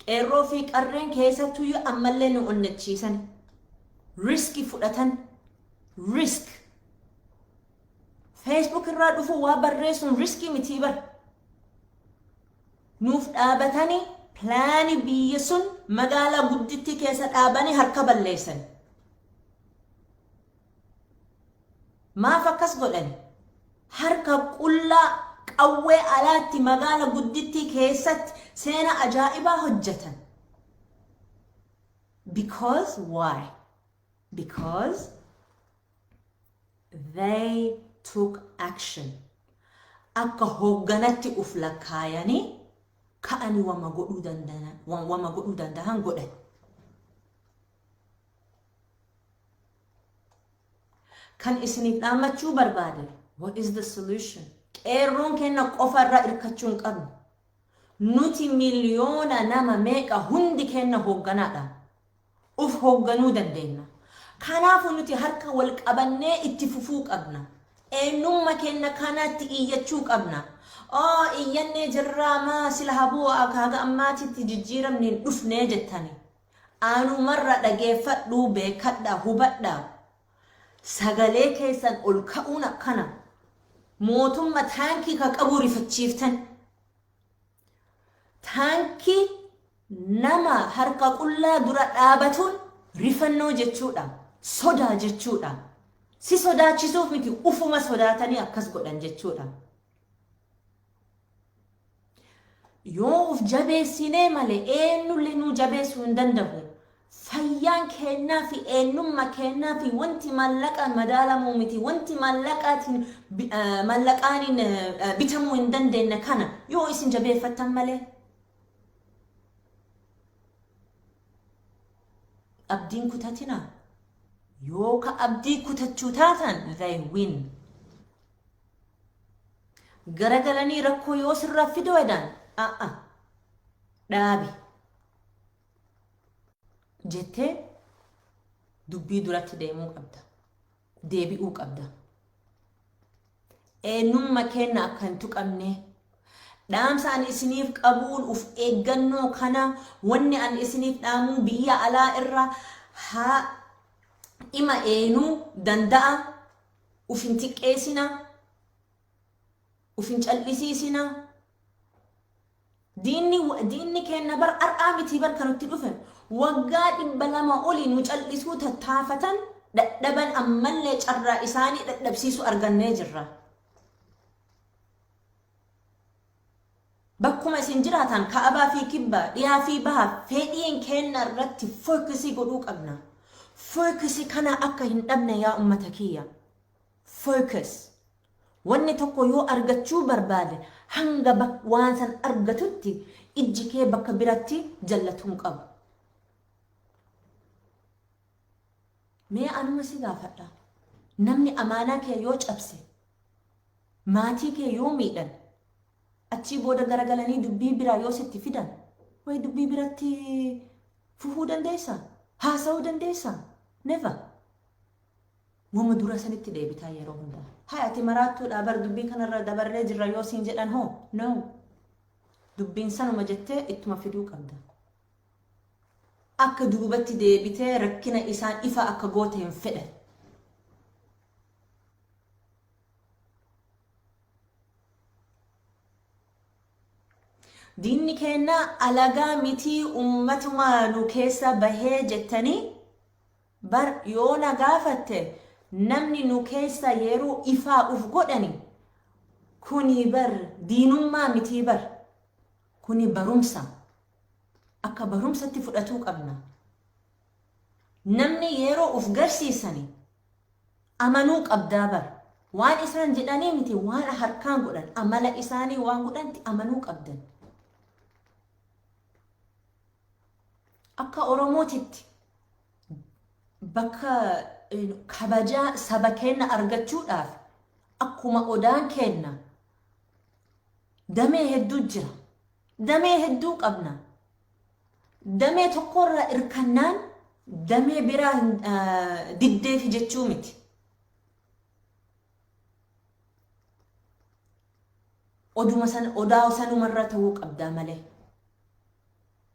qeerroo fi qarreen keessattuu ammallee nu onnachiisan riski fudhatan risk Facebook irraa dhufu waa barreessuun riski miti bar nuuf dhaabatanii plaani biyya sun magaalaa gudditti keessa dhaabanii harka balleessan maaf akkas godhan harka qullaa qawwee alaatti magaalaa gudditti keessatti seena ajaa'ibaa hojjetan because why because they took action akka hoogganatti uf lakkaayanii ka'anii wama godhuu danda'an godhan kan isiniif dhaamachuu barbaade what is the solution qeerroon kenna qofarra irkachuu hin qabnu nuti miliyoona nama meeqa hundi kenna hoogganaadha uf hoogganuu dandeenya kanaafu nuti harka wal qabannee itti fufuu qabna eenyumma kenna kanatti iyyachuu qabna iyyannee jirraa maa sila habuu akaaga ammaatitti jijjiiramni dhufnee jettani aanumarra dhageeffadhuu beekadha hubadha sagalee keessan ol ka'uun akkana mootummaa taankii ka qabu rifachiiftan taankii nama harka qullaa dura dhaabatuun rifannoo jechuudha sodaa jechuudha si sodaachisuuf miti ufuma sodaatanii akkas godhan jechuudha yoo uf jabeessinee malee eenyullee nu jabeessuu hin danda'u fayyaan kennaa fi eenyummaa kennaa fi wanti mallaqa madaalamuu miti wanti mallaqaaniin bitamuu hin dandeenye kana yoo isin jabeeffattan malee abdiin kutatina yoo ka abdii kutachuu taatan they win garagalanii rakkoo yoo sirraa fidoo edaan dhaabi jettee dubbii duratti deemuu qabda deebi'uu qabda eenyummaa kenna akka hin tuqamne dhaamsa an isiniif qabuun uf eeggannoo kana wanni an isiniif dhaamuu biyya alaa irra haa ima eenuu danda'a uf hin xiqqeessina uf hin cal'isiisina diinni kenna bar ar'aa miti bar kanutti dhufe waggaa 200 olii nu cal'isuu tattaafatan dadhaban ammallee carraa isaanii dadhabsiisu argannee jirra bakkuma isin jiraatan kaabaa fi kibbaa dhiyaa fi bahaa fedhiin kenna irratti fookasii godhuu qabna fookasii kana akka hin dhabne yaa ummata kiyya focus wanni tokko yoo argachuu barbaade hanga waan san argatutti ijji kee bakka biratti jallatuu qabu mee anuma si gaafadha namni amaanaa kee yoo cabse maatii kee yoo miidhan achi booda garagalanii dubbii biraa yoo sitti fidan way dubbii biratti fufuu dandeessa haasa'uu dandeessa never wama dura sanitti deebitaa yeroo hunda hayati maraattuudha bar dubbii kanarra dabarree jirra yoo siin jedhan hoo no dubbiin sanuma jettee ittuma fiduu qabda akka duubatti deebitee rakkina isaan ifa akka goote hin fedhan diinni kenna alagaa mitii ummatumaa nu keessa bahee jettanii bar yoo na gaafatte namni nu keessa yeroo ifaa uf godhani kuni bar diinummaa mitii bar kuni barumsa akka barumsatti fudhatuu qabna namni yeroo uf garsiisani amanuu qabdaa bar waan isaan jedhanii miti waan harkaan godhan amala isaanii waan godhanti amanuu qabdan akka oromootitti bakka kabajaa saba kenna argachuudhaaf akkuma odaan kenna damee hedduu jira damee hedduu qabna damee tokkorra irkannaan damee biraa diddeefi jechuu miti oduma san odaa sanumarra ta'uu qabda malee